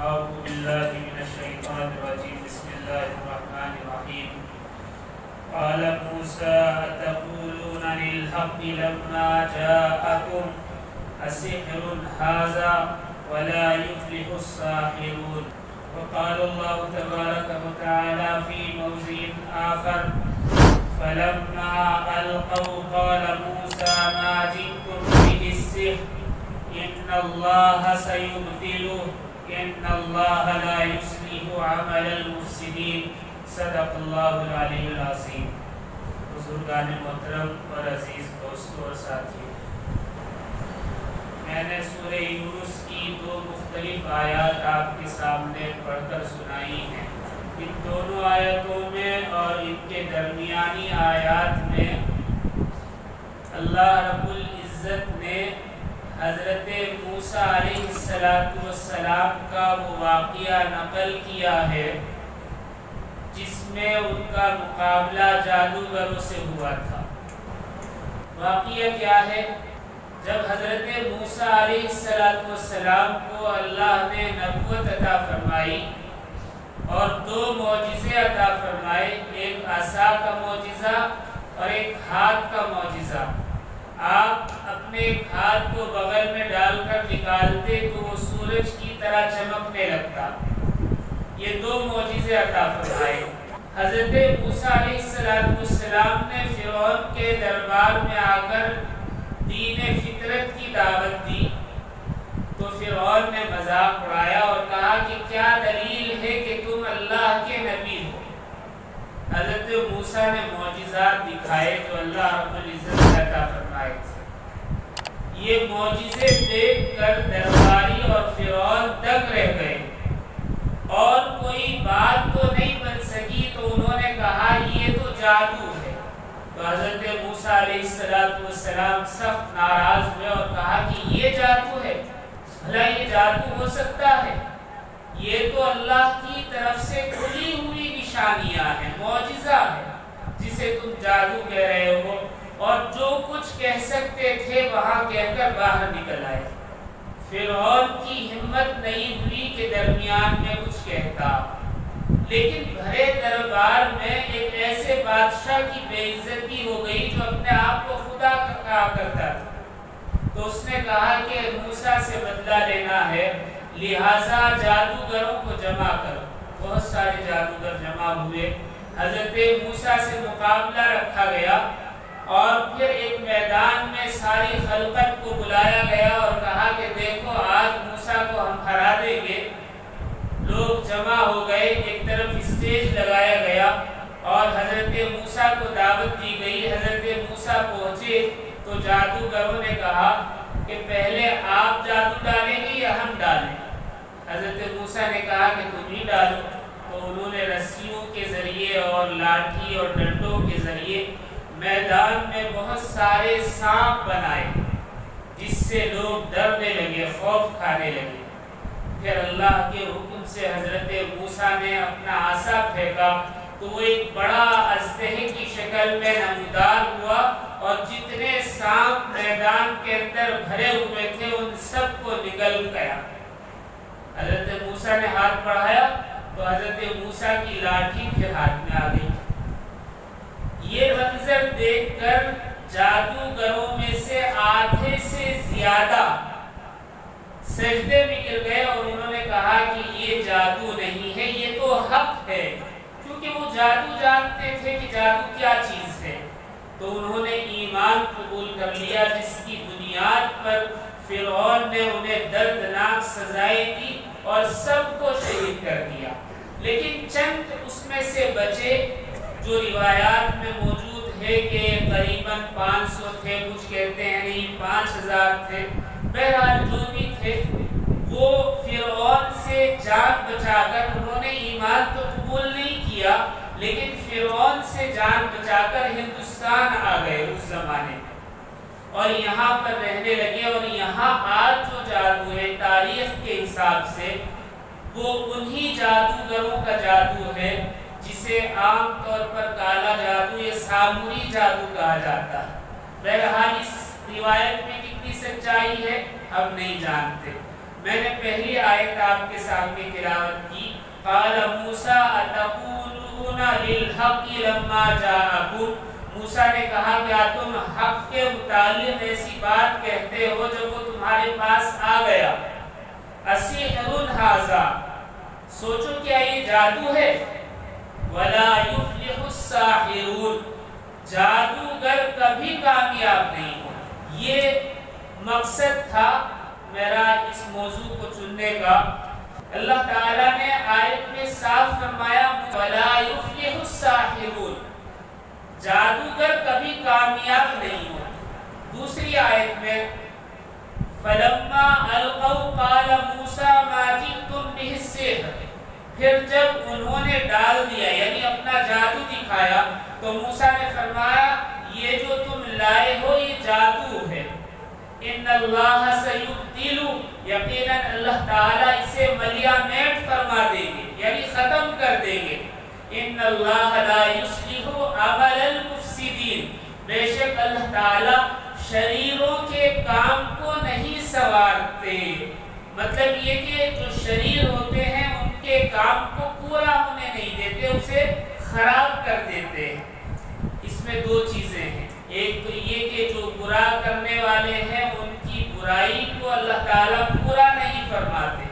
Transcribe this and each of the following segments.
أعوذ بالله من الشيطان الرجيم بسم الله الرحمن الرحيم قال موسى أتقولون للحق لما جاءكم أسحر هذا ولا يفلح الساحرون وقال الله تبارك وتعالى في موضع آخر فلما ألقوا قال موسى ما جئتم به السحر إن الله سيبطله إن الله لا يصلح عمل المفسدين صدق اللہ العلی العظیم۔ بزرگان محترم اور عزیز دوستوں اور ساتھیوں، میں نے سورہ یونس کی دو مختلف آیات آپ کے سامنے پڑھ کر سنائی ہیں۔ ان دونوں آیتوں میں اور ان کے درمیانی آیات میں اللہ رب العزت نے حضرت موسیٰ علیہ السلام کا وہ واقعہ نقل کیا ہے جس میں ان کا مقابلہ جادوگروں سے ہوا تھا۔ واقعہ کیا ہے؟ جب حضرت موسیٰ علیہ السلام کو اللہ نے نبوت عطا فرمائی اور دو معجزے عطا فرمائے، ایک عصا کا معجزہ اور ایک ہاتھ کا معجزہ۔ آپ اپنے ایک ہاتھ کو بغل میں ڈال کر نکالتے تو وہ سورج کی طرح چمکنے لگتا۔ یہ دو معجزے عطا فرمائے۔ حضرت موسیٰ علیہ السلام نے فرعون کے دربار میں آ کر دین فطرت کی دعوت دی تو فرعون نے مذاق اڑایا اور کہا کہ کیا دلیل ہے کہ تم اللہ کے نبی ہو؟ حضرت موسیٰ نے معجزات دکھائے جو اللہ رب العزت نے عطا فرمائے تھے۔ یہ معجزے دیکھ کر درباری اور فرعون دنگ رہ گئے اور کوئی بات تو نہیں بن سکی، تو انہوں نے کہا یہ تو جادو ہے۔ تو حضرت موسیٰ علیہ السلام سخت ناراض ہوئے اور کہا کہ یہ جادو ہے؟ بھلا یہ جادو ہو سکتا ہے؟ یہ تو اللہ کی طرف سے کھلی ہوئی نشانیاں ہیں، معجزہ ہے جسے تم جادو کہہ رہے ہو، اور جو کچھ کہہ سکتے تھے وہاں کہہ کر باہر نکل آئے۔ فرعون کی ہمت نہیں ہوئی کہ درمیان میں کچھ کہتا، لیکن بھرے دربار میں ایک ایسے بادشاہ کی بے عزتی ہو گئی جو اپنے آپ کو خدا کہا کرتا تھا۔ تو اس نے کہا کہ موسیٰ سے بدلہ لینا ہے، لہٰذا جادوگروں کو جمع کرو۔ بہت سارے جادوگر جمع ہوئے، حضرت موسیٰ سے مقابلہ رکھا گیا اور پھر ایک میدان میں ساری خلقت کو بلایا گیا اور کہا کہ دیکھو آج موسیٰ کو ہم ہرا دیں گے۔ لوگ جمع ہو گئے، ایک طرف اسٹیج لگایا گیا اور حضرت موسیٰ کو دعوت دی گئی۔ حضرت موسیٰ پہنچے تو جادوگروں نے کہا کہ پہلے آپ جادو ڈالیں گے یا ہم ڈالیں؟ حضرت موسیٰ نے کہا کہ تم ہی ڈالو۔ تو انہوں نے رسیوں کے ذریعے اور لاٹھی اور ڈنڈوں کے ذریعے میدان میں بہت سارے سانپ بنائے جس سے لوگ ڈرنے لگے، خوف کھانے لگے۔ پھر اللہ کے حکم سے حضرت موسیٰ نے اپنا عصا پھینکا تو وہ ایک بڑا اژدہے کی شکل میں نمودار ہوا اور جتنے سانپ میدان کے اندر بھرے ہوئے تھے ان سب کو نگل گیا۔ حضرت موسیٰ نے ہاتھ بڑھایا تو حضرت موسیٰ کی لاٹھی پھر ہاتھ میں آ گئی۔ یہ منظر دیکھ کر جادوگروں میں سے آدھے سے زیادہ سجدے میں گر گئے اور انہوں نے کہا کہ یہ جادو نہیں ہے، یہ تو حق ہے، کیونکہ وہ جادو جانتے تھے کہ جادو کیا چیز ہے۔ تو انہوں نے ایمان قبول کر لیا، جس کی بنیاد پر فرعون نے انہیں دردناک سزائیں دی اور سب کو شہید کر دیا۔ لیکن چند اس میں سے بچے جو روایات میں موجود ہے کہ قریباً 500 تھے، کچھ کہتے ہیں نہیں 5000 تھے، بہرحال جو بھی تھے وہ فرعون سے جان بچا کر، انہوں نے ایمان تو قبول نہیں کیا لیکن فرعون سے جان بچا کر ہندوستان آ گئے اس زمانے میں اور یہاں پر رہنے لگے۔ اور یہاں آج جو جادو ہے تاریخ کے حساب سے وہ انہی جادوگروں کا جادو ہے جسے عام طور پر کالا جادو یا ساموری جادو کہا جاتا ہے۔ بہرحال اس روایت میں کتنی سچائی ہے ہم نہیں جانتے، میں نے پہلی آیت آپ کے سامنے تلاوت کی، قال موسیٰ اتقولون للحق لما جاءکم، موسیٰ نے کہا کیا تم حق کے متعلق ایسی بات کہتے ہو جب وہ تمہارے پاس آ گیا؟ اسحر ھذا، سوچو کیا یہ جادو ہے؟ ولا یفلح الساحرون، جادوگر کبھی کامیاب نہیں ہو۔ یہ مقصد تھا میرا اس موضوع کو چننے کا۔ اللہ تعالیٰ نے آیت میں صاف فرمایا وَلَا يُفْلِحُ السَّاحِرُونَ، جادوگر کبھی کامیاب نہیں ہو۔ دوسری آیت میں فَلَمَّا أَلْقَوْا قَالَ مُوسَىٰ مَا جِئْتُمْ بِهِ السِّحْرُ، پھر جب انہوں نے ڈال دیا یعنی اپنا جادو دکھایا تو موسیٰ نے فرمایا یہ جو تم لائے ہو یہ جادو ہے۔ ان اللہ سیبدل، یقیناً اللہ تعالیٰ اسے ملیا میٹ فرما دیں گے یعنی ختم کر دیں گے۔ ان اللہ لا یصلح عمل المفسدین، بے شک اللہ تعالیٰ شریروں کے کام کو نہیں سنوارتے، مطلب یہ کہ جو شریر ہوتے ہیں ان کے کام کو پورا ہونے نہیں دیتے، اسے خراب کر دیتے ہیں۔ اس میں دو چیزیں ہیں، ایک تو یہ کہ جو برا کرنے والے ہیں ان کی برائی کو اللہ تعالیٰ پورا نہیں فرماتے۔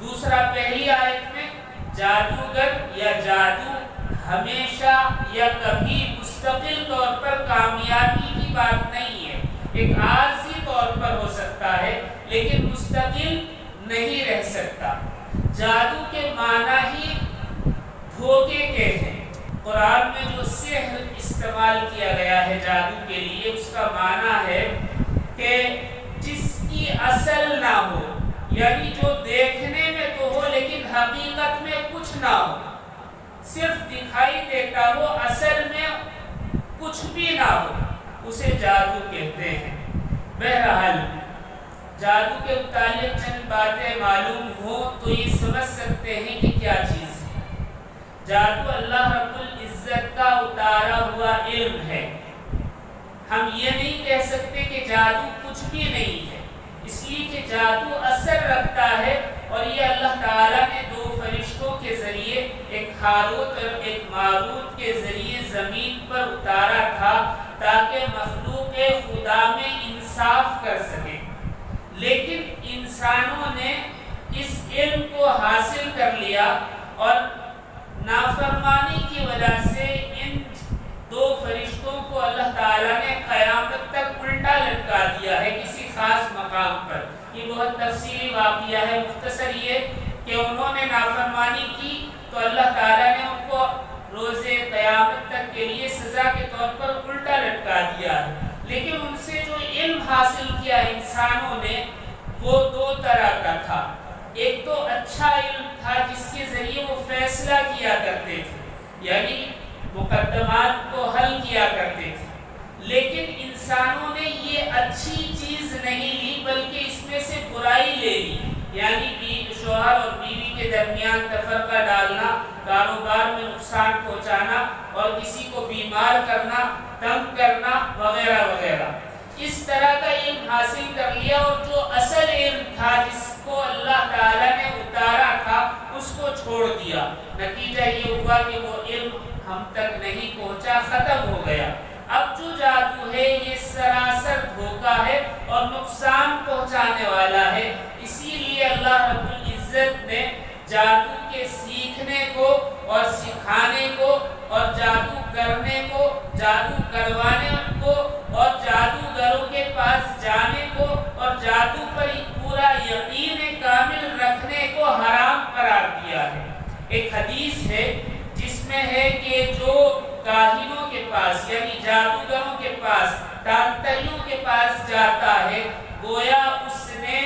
دوسرا پہلی آیت میں جادوگر یا جادو ہمیشہ یا کبھی مستقل طور پر کامیابی کی بات نہیں ہے، ایک عارضی طور پر ہو سکتا ہے لیکن مستقل نہیں رہ سکتا۔ جادو کے معنی ہی دھوکے کے ہیں۔ قرآن میں جو سحر استعمال کیا گیا ہے جادو کے لیے اس کا معنی ہے کہ جس کی اصل نہ ہو، یعنی جو دیکھنے میں تو ہو لیکن حقیقت میں کچھ نہ ہو، صرف دکھائی دیتا ہو اصل میں کچھ بھی نہ ہو، اسے جادو کہتے ہیں۔ بہرحال جادو کے متعلق چند باتیں معلوم ہوں تو یہ سمجھ سکتے ہیں کہ کیا چیز ہے۔ جادو اللہ رب العزت کا اتارا ہوا علم ہے۔ ہم یہ نہیں کہہ سکتے کہ جادو کچھ بھی نہیں ہے، اس لیے کہ جادو اثر رکھتا ہے، اور یہ اللہ تعالیٰ نے دو فرشتوں کے ذریعے ایک ہاروت اور ایک ماروت کے ذریعے زمین پر اتارا تھا تاکہ مخلوق خدا میں انصاف کر سکے، لیکن انسانوں نے اس علم کو حاصل کر لیا اور نافرمانی کی وجہ سے ان دو فرشتوں کو اللہ تعالیٰ نے قیامت تک الٹا لٹکا دیا ہے کسی خاص مقام پر۔ یہ بہت تفصیلی واقعہ ہے، مختصر یہ کہ انہوں نے نافرمانی کی تو اللہ تعالیٰ نے ان کو روز قیامت تک کے لیے سزا کے طور پر الٹا لٹکا دیا ہے۔ لیکن ان سے جو علم حاصل کیا انسانوں نے وہ دو طرح کا تھا۔ ایک تو اچھا علم تھا جس کے ذریعے وہ فیصلہ کیا کرتے تھے، یعنی مقدمات کو حل کیا کرتے تھے، لیکن انسانوں نے یہ اچھی چیز نہیں لی بلکہ اس میں سے برائی لے لی، یعنی شوہر اور بیوی کے درمیان تفرقہ ڈالنا، کاروبار میں نقصان پہنچانا اور کسی کو بیمار کرنا، تنگ کرنا وغیرہ وغیرہ۔ اس طرح کا علم حاصل کر لیا اور جو اصل علم تھا جس کو اللہ تعالیٰ نے اتارا تھا اس کو چھوڑ دیا۔ نتیجہ یہ ہوا کہ وہ علم ہم تک نہیں پہنچا، ختم ہو گیا۔ اب جو جادو ہے یہ سراسر دھوکہ ہے اور نقصان پہنچانے والا ہے، اسی لیے اللہ رب العزت نے جادو کے سیکھنے کو اور سکھانے کو اور جادو کرنے کو، جادو کروانے کو اور جادوگروں کے پاس جانے کو اور جادو پر پورا یقین کامل رکھنے کو حرام قرار دیا ہے۔ ایک حدیث ہے جس میں ہے کہ جو کاہنوں کے پاس یعنی جادوگروں کے پاس، تانتریوں کے پاس جاتا ہے گویا اس نے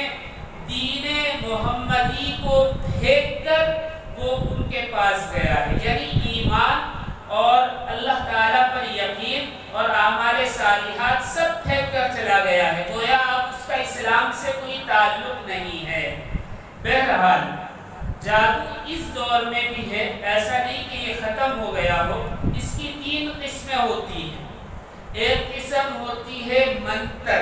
دین محمدی کو پھینک کر وہ ان کے پاس گیا ہے، یعنی ایمان اور اللہ تعالیٰ پر یقین اور اعمال صالحات سب پھینک کر چلا گیا ہے، گویا اب اس کا اسلام سے کوئی تعلق نہیں ہے۔ بہرحال جادو اس دور میں بھی ہے، ایسا نہیں کہ یہ ختم ہو گیا ہو۔ اس کی تین قسمیں ہوتی ہیں۔ ایک قسم ہوتی ہے منتر،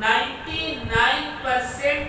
99%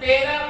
13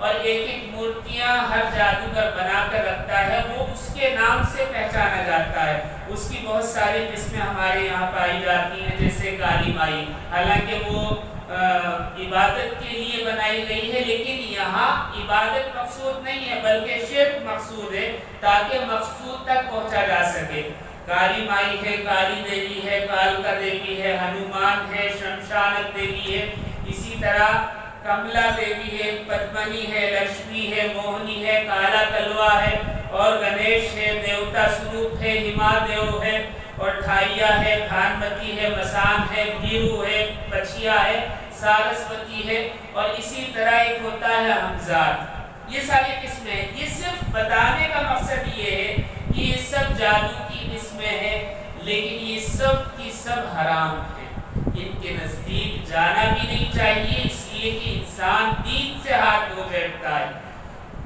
اور ایک ایک مورتیاں ہر جادوگر بنا کر رکھتا ہے، وہ اس کے نام سے پہچانا جاتا ہے۔ اس کی بہت ساری قسمیں ہمارے یہاں پائی جاتی ہیں، جیسے کالی مائی، حالانکہ وہ عبادت کے لیے بنائی گئی ہے، لیکن یہاں عبادت مقصود نہیں ہے بلکہ شرک مقصود ہے تاکہ مقصود تک پہنچا جا سکے۔ کالی مائی ہے، کالی دیوی ہے، کالکا دیوی ہے، ہنومان ہے، شمشانک دیوی ہے، اسی طرح کملا دیوی ہے، پدمنی ہے، لکشمی ہے، موہنی ہے، کالا کلوا ہے، اور گنیش ہے، دیوتا سوروپ ہے، ہما دیو ہے، اور ٹھائیا ہے، بھانمتی ہے، مسان ہے، بھیرو ہے، پچھیا ہے، سارسوتی ہے، اور اسی طرح ایک ہوتا ہے ہمزاد۔ یہ ساری قسمیں ہیں۔ یہ صرف بتانے کا مقصد یہ ہے کہ یہ سب جادو کی قسمیں ہیں، لیکن یہ سب کی سب حرام ہیں، ان کے نزدیک جانا بھی نہیں چاہیے، اس لیے کہ انسان دین سے ہاتھ دھو بیٹھتا ہے۔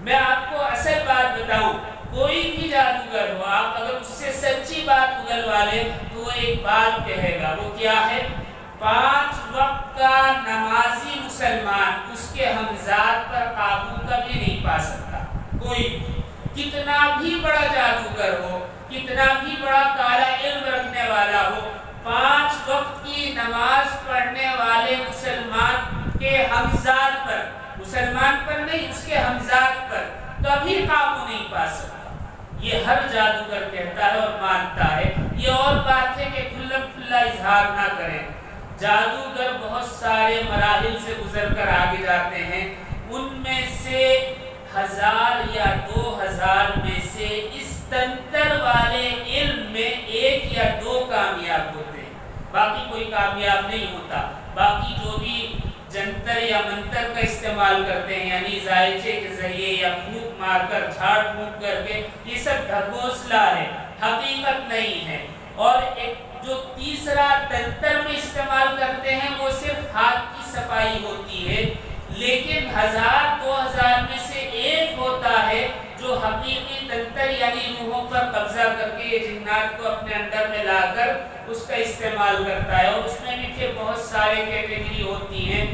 میں آپ کو اصل بات بتاؤں، کوئی بھی جادوگر ہو، آپ اگر اس سے سچی بات اگلوا لیں تو وہ ایک بات کہے گا، وہ کیا ہے؟ 5 وقت کا نمازی مسلمان اس کے ہمزاد پر قابو کبھی نہیں پا سکتا۔ کوئی کتنا بھی بڑا جادوگر ہو، کتنا بھی بڑا کالا علم رکھنے والا ہو، 5 وقت کی نماز پڑھنے والے مسلمان کے ہمزاد پر، مسلمان پر نہیں، اس کے ہمزاد پر کبھی قابو نہیں پا سکتا۔ یہ ہر جادوگر کہتا ہے اور مانتا ہے۔ یہ اور بات ہے کہ کھلم کھلا اظہار نہ کریں۔ جادوگر بہت سارے مراحل سے گزر کر آگے جاتے ہیں، ان میں سے 1000 یا 2000 میں سے اس تنتر والے علم میں 1 یا 2 کامیاب ہوتے ہیں، باقی کوئی کامیاب نہیں ہوتا۔ باقی جو بھی جنتر یا منتر کا استعمال کرتے ہیں، یعنی زائچے کے ذریعے یا پھونک مار کر، جھاڑ پھونک کر کے، یہ سب ڈھکوسلا ہے، حقیقت نہیں ہے۔ اور ایک جو تیسرا تنتر میں استعمال کرتے ہیں وہ صرف ہاتھ کی صفائی ہوتی ہے، لیکن 1000-2000 میں سے ایک ہوتا ہے جو حقیقی تنتر یعنی روحوں پر قبضہ کر کے یہ جنات کو اپنے اندر میں لا کر اس کا استعمال کرتا ہے، اور اس میں بھی پھر بہت سارے کیٹیگری ہوتی ہیں۔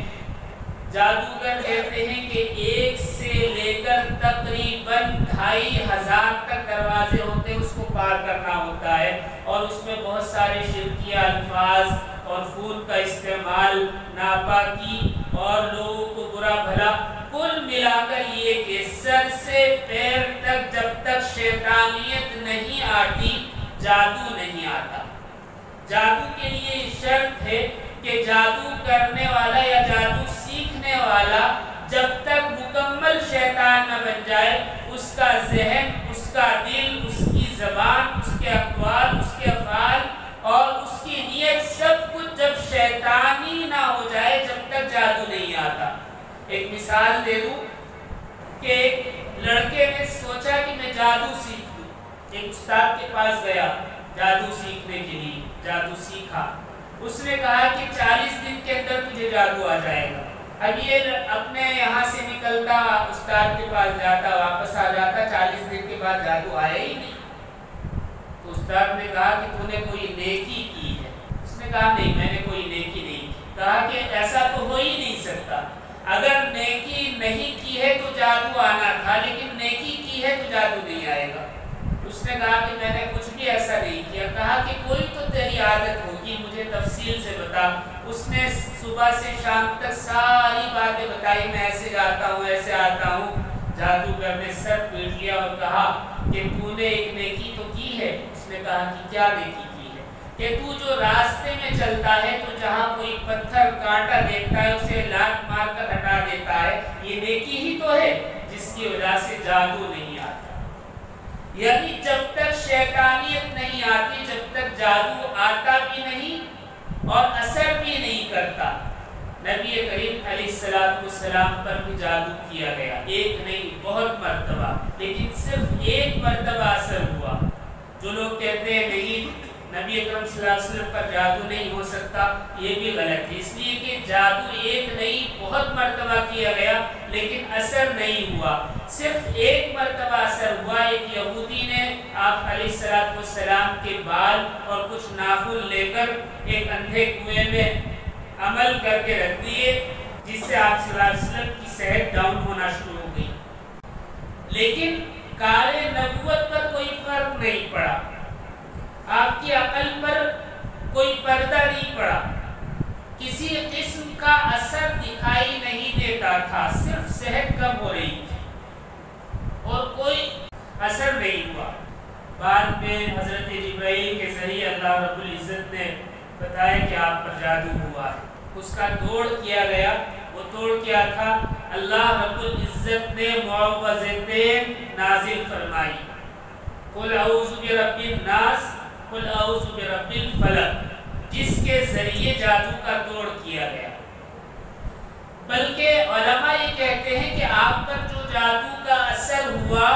جادوگر کہتے ہیں کہ 1 سے لے کر تقریباً 2500 تک دروازے ہوتے ہیں، اس کو پار کرنا ہوتا ہے، اور اس میں بہت سارے شرکیہ الفاظ اور خون کا استعمال، ناپاکی اور لوگوں کو برا بھلا، کل ملا کر یہ کہ سر سے پیر تک جب تک شیطانیت نہیں آتی جادو نہیں آتا۔ جادو کے لیے شرط ہے کہ جادو کرنے والا یا جادو سیکھنے والا جب تک مکمل شیطان نہ بن جائے، اس کا ذہن، اس کا دل، اس کی زبان، اس کے اقوال، اس کے افعال اور اس کی نیت سب کچھ جب شیطانی نہ ہو جائے جب تک جادو نہیں آتا۔ ایک مثال دے دوں کہ ایک لڑکے نے سوچا کہ میں جادو سیکھ لوں، ایک استاد کے پاس گیا جادو سیکھنے کے لیے، جادو سیکھا، اس نے کہا کہ 40 دن کے اندر تجھے جادو آ جائے گا۔ اب یہ اپنے یہاں سے نکلتا، استاد کے پاس جاتا، واپس آ جاتا، 40 دن کے بعد جادو آیا ہی نہیں۔ تو استاد نے کہا کہ تو نے کوئی نیکی کی ہے؟ اس نے کہا نہیں، میں نے کوئی نیکی نہیں کی۔ کہا کہ ایسا تو ہو ہی نہیں سکتا، اگر نیکی نہیں کی ہے تو جادو آنا تھا، لیکن نیکی کی ہے تو جادو نہیں آئے گا۔ اس نے کہا کہ میں نے کچھ بھی ایسا نہیں کیا۔ کہا کہ کوئی تو تیری عادت ہوگی، مجھے تفصیل سے بتا۔ اس نے صبح سے شام تک ساری باتیں بتائی، میں ایسے جاتا ہوں، ایسے آتا ہوں۔ جادوگر نے سر پیٹ لیا اور کہا کہ تو نے ایک نیکی تو کی ہے۔ اس نے کہا کہ کیا نیکی کی ہے؟ کہ تو جو راستے میں چلتا ہے تو جہاں کوئی پتھر کانٹا دیکھتا ہے اسے لات مار کر ہٹا دیتا ہے، یہ نیکی ہی تو ہے جس کی وجہ سے جادو نہیں آتا۔ یعنی جب تک شیطانیت نہیں آتی، جب تک جادو آتا بھی نہیں اور اثر بھی نہیں کرتا۔ نبی کریم علیہ السلام پر بھی جادو کیا گیا، ایک نہیں بہت مرتبہ، لیکن صرف ایک مرتبہ اثر ہوا۔ جو لوگ کہتے ہیں نہیں نبی اکرم صلی اللہ علیہ وسلم پر جادو نہیں ہو سکتا، یہ بھی غلط ہے، اس لیے کہ جادو ایک نہیں بہت مرتبہ کیا گیا لیکن اثر نہیں ہوا۔ صرف ایک مرتبہ اثر ہوا، ایک یہودی نے آپ علیہ السلام کے بال اور کچھ ناخن لے کر ایک اندھے کنویں میں عمل کر کے رکھ دیے، جس سے آپ صلی اللہ علیہ وسلم کی صحت ڈاؤن ہونا شروع ہو لیکن کار نبوت پر کوئی فرق نہیں پڑا، آپ کی عقل پر کوئی پردہ نہیں پڑا، کسی قسم کا اثر دکھائی نہیں دیتا تھا، صرف صحت کم ہو رہی تھی اور کوئی اثر نہیں ہوا۔ بعد میں حضرت جبرائیل کے ذریعے اللہ رب العزت نے بتایا کہ آپ پر جادو ہوا ہے، اس کا توڑ کیا گیا۔ وہ توڑ کیا تھا؟ اللہ رب العزت نے معوذتین نازل فرمائی، قل اعوذ برب الناس قل اعوذ برب الفلق، جس کے ذریعے جادو کا توڑ کیا گیا۔ بلکہ علماء یہ کہتے ہیں کہ آپ پر جو جادو کا اثر ہوا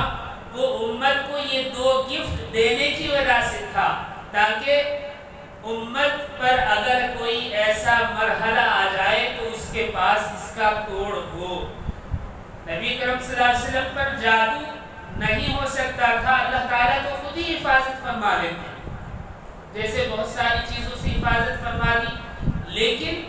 وہ امت کو یہ دو گفٹ دینے کی وجہ سے تھا، تاکہ امت پر اگر کوئی ایسا مرحلہ آ جائے تو اس کے پاس اس کا توڑ ہو۔ نبی کرم صلی اللہ علیہ وسلم پر جادو نہیں ہو سکتا تھا، اللہ تعالیٰ تو خود ہی حفاظت فرما لیتے، جیسے بہت ساری چیزوں سے حفاظت فرما دی، لیکن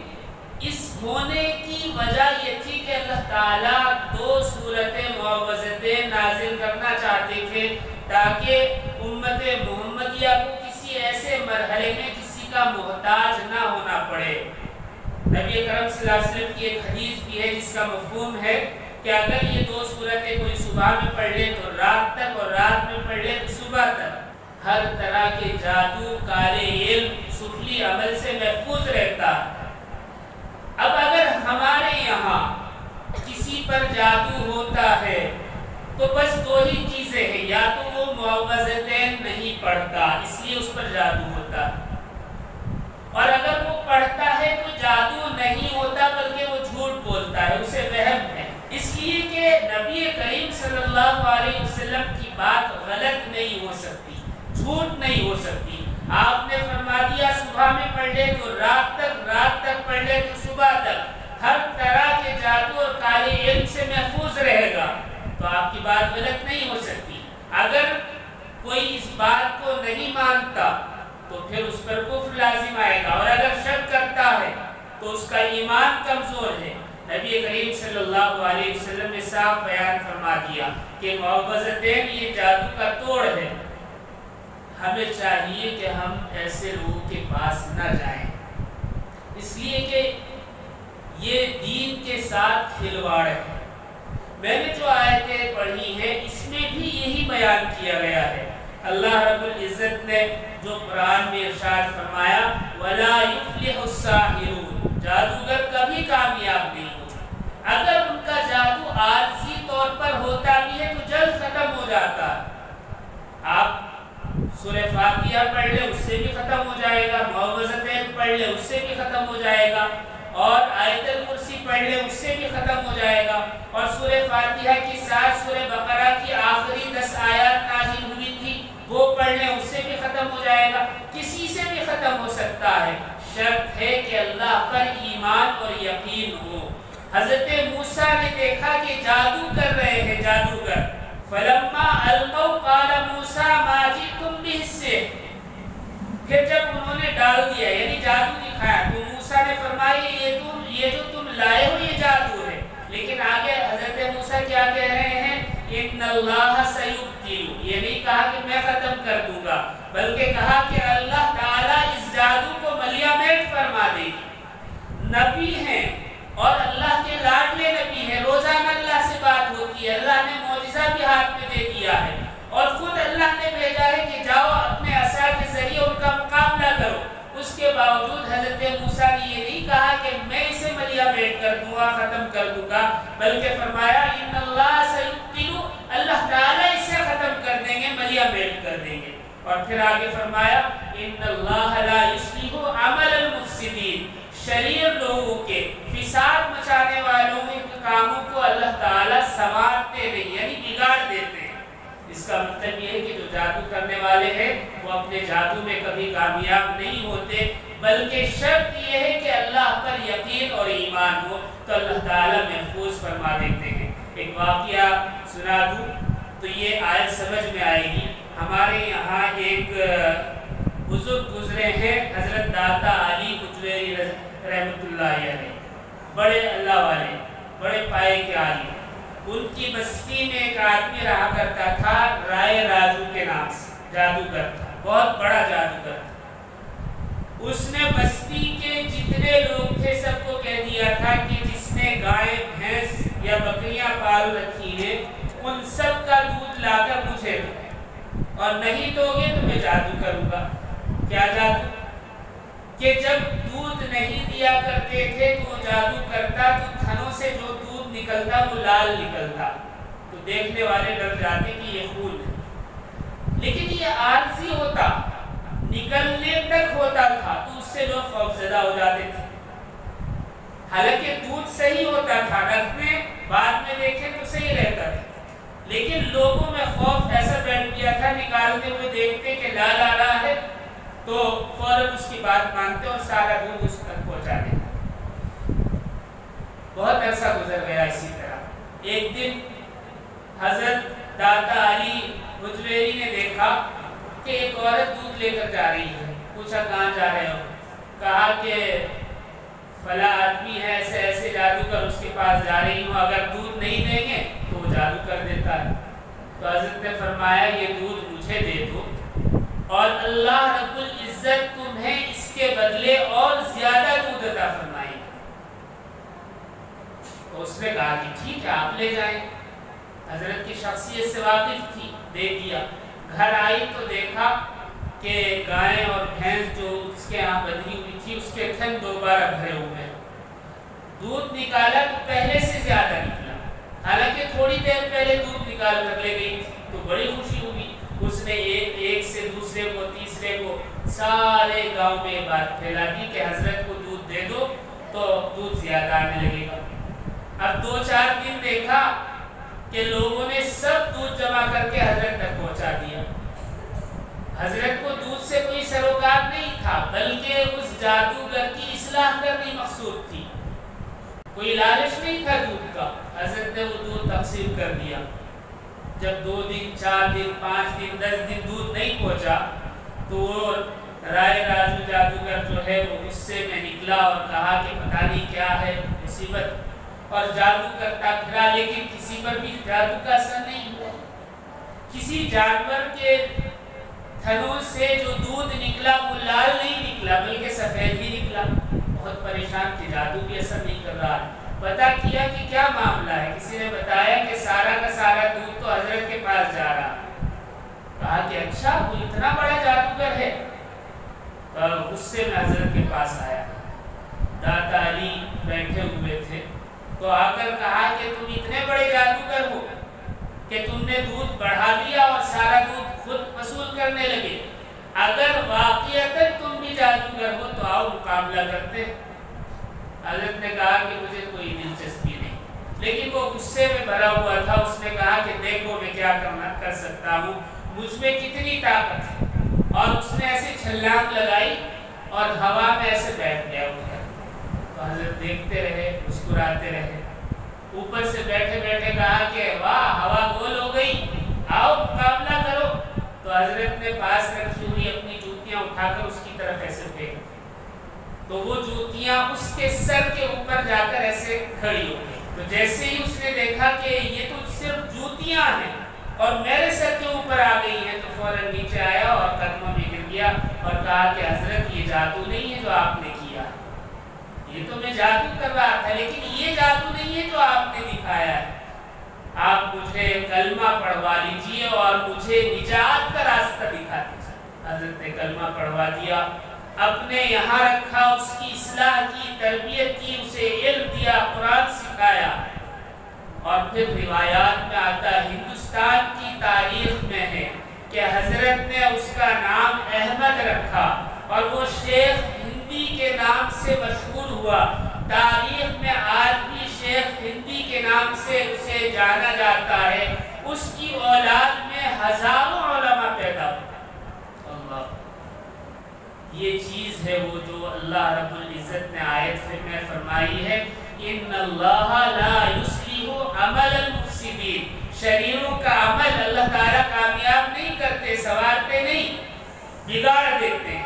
اس ہونے کی وجہ یہ تھی کہ اللہ تعالیٰ دو صورتیں معوذتیں نازل کرنا چاہتے تھے تاکہ امت محمدیہ کو کسی ایسے مرحلے میں کسی کا محتاج نہ ہونا پڑے۔ نبی کرم صلی اللہ علیہ وسلم کی ایک حدیث بھی ہے جس کا مفہوم ہے کہ اگر یہ دو صورتیں کوئی صبح میں پڑھ لے تو رات تک، اور رات میں پڑھ لے تو صبح تک، ہر طرح کے جادو، کالے علم، سفلی عمل سے محفوظ رہتا۔ اب اگر ہمارے یہاں کسی پر جادو ہوتا ہے تو بس دو ہی چیزیں ہیں، یا تو وہ معوذتین نہیں پڑھتا اس لیے اس پر جادو ہوتا، اور اگر وہ پڑھتا ہے تو جادو نہیں ہوتا بلکہ وہ جھوٹ بولتا ہے، اسے وہم ہے، اس لیے کہ نبی کریم صلی اللہ علیہ وسلم کی بات غلط نہیں ہو سکتی، جھوٹ نہیں ہو سکتی۔ آپ نے فرما دیا صبح میں پڑھ لے تو رات تک، رات تک پڑھ لے تو صبح تک، ہر طرح کے جادو اور کالے علم سے محفوظ رہے گا، تو آپ کی بات غلط نہیں ہو سکتی۔ اگر کوئی اس بات کو نہیں مانتا تو پھر اس پر کفر لازم آئے گا، اور اگر شک کرتا ہے تو اس کا ایمان کمزور ہے۔ نبی کریم صلی اللہ علیہ وسلم نے صاف بیان فرما دیا کہ معوذتین یہ جادو کا توڑ ہے۔ ہمیں چاہیے کہ ہم ایسے لوگوں کے پاس نہ جائیں، اس لیے کہ یہ دین کے ساتھ کھلواڑ ہے۔ میں نے جو آیتیں پڑھی ہیں اس میں بھی یہی بیان کیا گیا ہے۔ اللہ رب العزت نے جو قرآن میں ارشاد فرمایا وَلَا يُفْلِحُ السَّاحِرُونَ، جادوگر کبھی کامیاب نہیں ہوتے۔ اگر ان کا جادو عارضی طور پر ہوتا بھی ہے تو جلد ختم ہو جاتا۔ آپ سورہ فاتحہ پڑھ لیں اس سے بھی ختم ہو جائے گا، معوذتین پڑھ لیں اس سے بھی ختم ہو جائے گا، اور آیت الکرسی پڑھ لیں اس سے بھی ختم ہو جائے گا، اور سورہ فاتحہ کی ساتھ سورہ بقرہ کی آخری 10 آیات نازل ہوئی تھی وہ پڑھ لیں اس سے بھی ختم ہو جائے گا، کسی سے بھی ختم ہو سکتا ہے، شرط ہے کہ اللہ پر ایمان اور یقین ہو۔ حضرت موسیٰ نے دیکھا کہ جادو کر رہے ہیں جادوگر، فلما القوا قال موسیٰ ما جئتم به السحر، پھر جب انہوں نے ڈال دیا یعنی جادو دکھایا تو موسیٰ نے فرمایا یہ جو تم لائے ہو یہ جادو ہے، لیکن آگے حضرت موسیٰ کیا کہہ رہے ہیں ان اللہ سیبطل، یہ نہیں کہا کہ میں ختم کر دوں گا بلکہ کہا کہ اللہ تعالیٰ اس جادو کو ملیامت فرما دے گی۔ نبی ہیں اور اللہ کے لاڈلے نبی ہیں، روزانہ اللہ سے بات ہوتی ہے، اللہ نے معجزہ بھی ہاتھ میں دے دیا ہے، اور خود اللہ نے بھیجا ہے کہ جاؤ اپنے عصا کے ذریعے ان کا مقابلہ کرو۔ اس کے باوجود حضرت موسیٰ نے یہ نہیں کہا کہ میں اسے ملیامت کر دوں گا، ختم کر دوں گا، بلکہ فرمایا ان اللہ سیبطل، اللہ تعالیٰ اسے ختم کر دیں گے، ملیامت کر دیں گے، اور پھر آگے فرمایا ان اللہ لا یصلح عمل المفسدین، شریر لوگوں کے، فساد مچانے والوں کے کاموں کو اللہ تعالیٰ سنوارتے نہیں یعنی بگاڑ دیتے ہیں۔ اس کا مطلب یہ ہے کہ جو جادو کرنے والے ہیں وہ اپنے جادو میں کبھی کامیاب نہیں ہوتے، بلکہ شرط یہ ہے کہ اللہ پر یقین اور ایمان ہو تو اللہ تعالیٰ محفوظ فرما دیتے ہیں۔ ایک واقعہ سنا دوں تو یہ آیت سمجھ میں آئے گی۔ ہمارے یہاں ایک بزرگ گزرے ہیں حضرت داتا علی قطویری رحمۃ اللہ علیہ، بڑے اللہ والے، بڑے پائے کے عالم، ان کی بستی میں ایک آدمی رہا کرتا تھا رائے راجو کے نام سے، جادوگر تھا، بہت بڑا جادوگر تھا۔ اس نے بستی کے جتنے لوگ تھے سب کو کہہ دیا تھا کہ جس نے گائے بھینس یا بکریاں پال رکھی ہیں ان سب کا دودھ لا کر مجھے دو، اور نہیں دو گے تو میں جادو کروں گا۔ کیا جادو؟ کہ جب دودھ نہیں دیا کرتے تھے تو وہ جادو کرتا تو تھنوں سے جو دودھ نکلتا وہ لال نکلتا، تو دیکھنے والے ڈر جاتے کہ یہ خون ہے، لیکن یہ عارضی ہوتا، نکلنے تک ہوتا تھا، تو اس سے لوگ خوفزدہ ہو جاتے تھے۔ حالانکہ دودھ صحیح ہوتا تھا، رکھنے بعد میں دیکھیں تو صحیح رہتا تھا، لیکن لوگوں میں خوف ایسا بیٹھ گیا تھا، نکالتے ہوئے دیکھتے کہ لال آ رہا ہے تو فوراً اس کی بات مانتے اور سارا دودھ اس تک پہنچا دیتے۔ بہت عرصہ گزر گیا اسی طرح۔ ایک دن حضرت داتا علی حجویری نے دیکھا کہ ایک عورت دودھ لے کر جا رہی ہے۔ پوچھا کہاں جا رہے ہو؟ کہا کہ فلاں آدمی ہے ایسے ایسے جادوگر، اس کے پاس جا رہی ہوں، اگر دودھ نہیں دیں گے تو وہ جادو کر دیتا ہے۔ تو حضرت نے فرمایا یہ دودھ مجھے دے دو اور اللہ رب العزت تمہیں اس کے بدلے اور زیادہ دودھ عطا فرمائے۔ تو اس نے کہا کہ ٹھیک ہے آپ لے جائیں۔ حضرت کی شخصیت سے واقف تھی، دے دیا۔ گھر آئی تو دیکھا کہ گائے اور بھینس جو اس کے ہاں بندھی ہوئی تھی اس کے تھن دوبارہ بھرے ہوئے ہیں۔ دودھ نکالا تو پہلے سے زیادہ نکلا، حالانکہ تھوڑی دیر پہلے دودھ نکال کر لے گئی تھی، تو بڑی خوشی ہوئی۔ اس نے ایک سے دوسرے کو تیسرے کو سارے گاؤں میں یہ بات پھیلا دی کہ حضرت کو دودھ دے دو تو دودھ زیادہ آنے لگے گا۔ اب 2-4 دن دیکھا کہ لوگوں نے سب دودھ جمع کر کے حضرت تک پہنچا دیا۔ حضرت کو دودھ سے کوئی سروکار نہیں تھا، بلکہ اس جادوگر کی اصلاح کرنی مقصود تھی، کوئی لالچ نہیں تھا دودھ کا۔ حضرت نے وہ دودھ تقسیم کر دیا۔ جب 2 دن 4 دن 5 دن 10 دن دودھ نہیں پہنچا تو وہ رائے راجو جادوگر جو ہے وہ غصے میں نکلا اور کہا کہ پتہ نہیں کیا ہے مصیبت، اور جادو کرتا پھرا لیکن کسی پر بھی جادو کا اثر نہیں ہوا۔ کسی جانور کے تھنوں سے جو دودھ نکلا وہ لال نہیں نکلا بلکہ سفید ہی نکلا۔ بہت پریشان تھی، جادو بھی اثر نہیں کر رہا۔ پتا کیا کہ کیا معاملہ ہے، کسی نے بتایا کہ سارا کا سارا دودھ تو حضرت کے پاس جا رہا۔ کہا کہ اچھا وہ اتنا بڑا جادوگر ہے؟ غصے میں حضرت کے پاس آیا، داتا علی بیٹھے ہوئے تھے، تو آ کر کہا کہ تم اتنے بڑے جادوگر ہو کہ تم نے دودھ بڑھا دیا اور سارا دودھ خود وصول کرنے لگے۔ اگر واقعتاً تم بھی جادوگر ہو تو آؤ مقابلہ کرتے۔ حضرت نے کہا کہ مجھے کوئی دلچسپی نہیں، لیکن وہ غصے میں بھرا ہوا تھا۔ اس نے کہا کہ دیکھو میں کیا کر سکتا ہوں، مجھ میں کتنی طاقت ہے، اور اس نے ایسے چھلانگ لگائی اور ہوا میں ایسے بیٹھ گیا اٹھ کر۔ تو حضرت دیکھتے رہے، مسکراتے رہے۔ اوپر سے بیٹھے بیٹھے کہا کہ واہ ہوا گول ہو گئی، آؤ مقابلہ کرو۔ تو حضرت نے پاس رکھی ہوئی اپنی جوتیاں اٹھا کر اس کی طرف ایسے پھینک، تو وہ جوتیاں اس کے سر کے اوپر جا کر ایسے کھڑی ہو گئی۔ تو جیسے ہی اس نے دیکھا کہ یہ تو صرف جوتیاں ہیں اور میرے سر کے اوپر آ گئی ہیں، تو فوراً نیچے آیا اور قدموں میں گر گیا اور کہا کہ حضرت یہ جادو نہیں ہے جو آپ نے کیا، یہ تو میں جادو کر رہا تھا، لیکن یہ جادو نہیں ہے جو آپ نے دکھایا ہے۔ آپ مجھے کلمہ پڑھوا لیجئے اور مجھے نجات کا راستہ دکھا دیجئے۔ حضرت نے کلمہ پڑھوا دیا، اپنے یہاں رکھا، اس کی اصلاح کی، تربیت کی، اسے علم دیا، قرآن سکھایا۔ اور پھر روایات میں آتا ہے، ہندوستان کی تاریخ میں ہے کہ حضرت نے اس کا نام احمد رکھا اور وہ شیخ ہندی کے نام سے مشہور ہوا۔ تاریخ میں آج بھی شیخ ہندی کے نام سے اسے جانا جاتا ہے۔ اس کی اولاد میں ہزاروں علماء پیدا ہوئے۔ یہ چیز ہے وہ جو اللہ رب العزت نے آیت میں فرمائی ہے، ان اللہ لا یصلح عمل المفسدین۔ شریروں کا عمل اللہ تعالیٰ کامیاب نہیں کرتے، سنوارتے نہیں، بگاڑ دیتے ہیں۔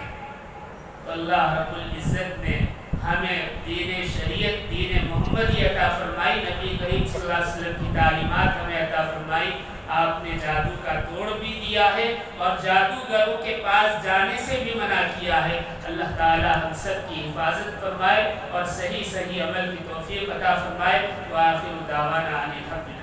تو اللہ رب العزت نے ہمیں دین شریعت دین محمدی عطا فرمائی، نبی کریم صلی اللہ علیہ وسلم کی تعلیمات ہمیں عطا فرمائی۔ آپ نے جادو کا توڑ بھی دیا ہے اور جادوگروں کے پاس جانے سے بھی منع کیا ہے۔ اللہ تعالی ہم سب کی حفاظت فرمائے اور صحیح عمل کی توفیق عطا فرمائے۔ وآخر دعوانا ان الحمد للہ۔